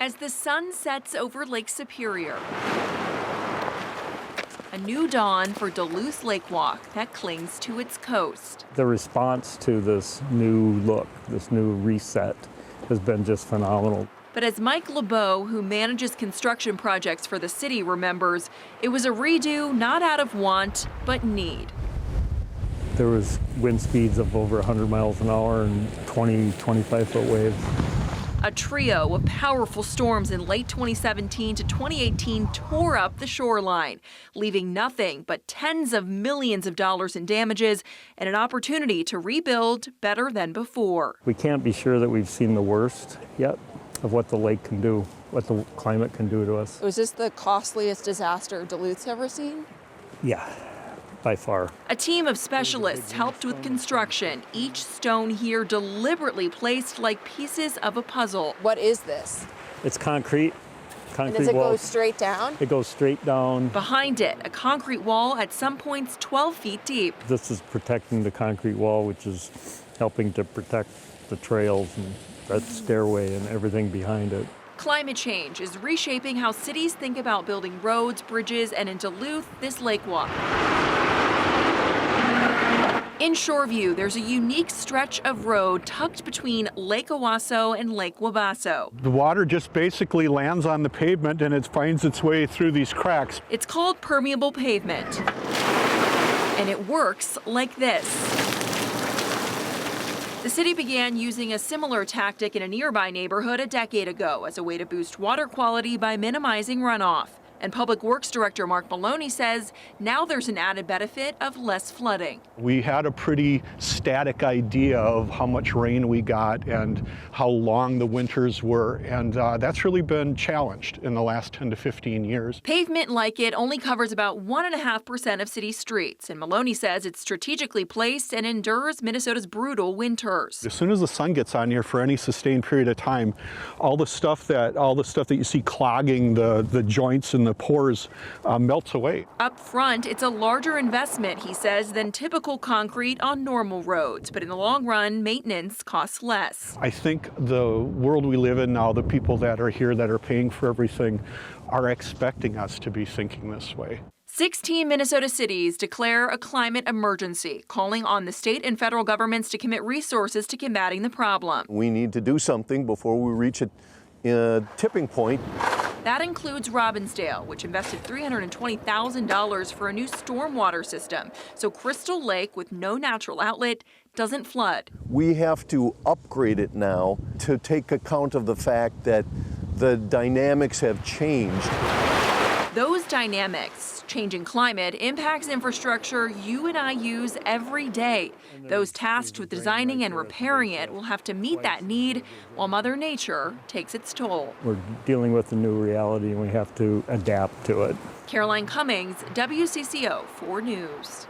As the sun sets over Lake Superior, a new dawn for Duluth Lake Walk that clings to its coast. The response to this new look, this new reset, has been just phenomenal. But as Mike LeBeau, who manages construction projects for the city, remembers, it was a redo not out of want, but need. There was wind speeds of over 100 miles an hour and 20, 25-foot waves. A trio of powerful storms in late 2017 to 2018 tore up the shoreline, leaving nothing but tens of millions of dollars in damages and an opportunity to rebuild better than before. We can't be sure that we've seen the worst yet of what the lake can do, what the climate can do to us. Was this the costliest disaster Duluth's ever seen? Yeah, by far. A team of specialists helped with construction, each stone here deliberately placed like pieces of a puzzle. What is this? It's concrete. And does it go straight down? It goes straight down. Behind it, a concrete wall at some points 12 feet deep. This is protecting the concrete wall, which is helping to protect the trails and that stairway and everything behind it. Climate change is reshaping how cities think about building roads, bridges, and in Duluth, this lake walk. In Shoreview, there's a unique stretch of road tucked between Lake Owasso and Lake Wabasso. The water just basically lands on the pavement and it finds its way through these cracks. It's called permeable pavement, and it works like this. The city began using a similar tactic in a nearby neighborhood a decade ago as a way to boost water quality by minimizing runoff. And Public Works Director Mark Maloney says now there's an added benefit of less flooding. We had a pretty static idea of how much rain we got and how long the winters were, and that's really been challenged in the last 10 to 15 years. Pavement like it only covers about 1.5% of city streets, and Maloney says it's strategically placed and endures Minnesota's brutal winters. As soon as the sun gets on here for any sustained period of time, all the stuff that you see clogging the joints and the pores melts away. Up front, it's a larger investment, he says, than typical concrete on normal roads. But in the long run, maintenance costs less. I think the world we live in now, the people that are here that are paying for everything, are expecting us to be thinking this way. 16 Minnesota cities declare a climate emergency, calling on the state and federal governments to commit resources to combating the problem. We need to do something before we reach a tipping point. That includes Robbinsdale, which invested $320,000 for a new stormwater system, so Crystal Lake, with no natural outlet, doesn't flood. We have to upgrade it now to take account of the fact that the dynamics have changed. Those dynamics, changing climate, impacts infrastructure you and I use every day. Those tasked with designing and repairing it will have to meet that need while Mother Nature takes its toll. We're dealing with a new reality and we have to adapt to it. Caroline Cummings, WCCO 4 News.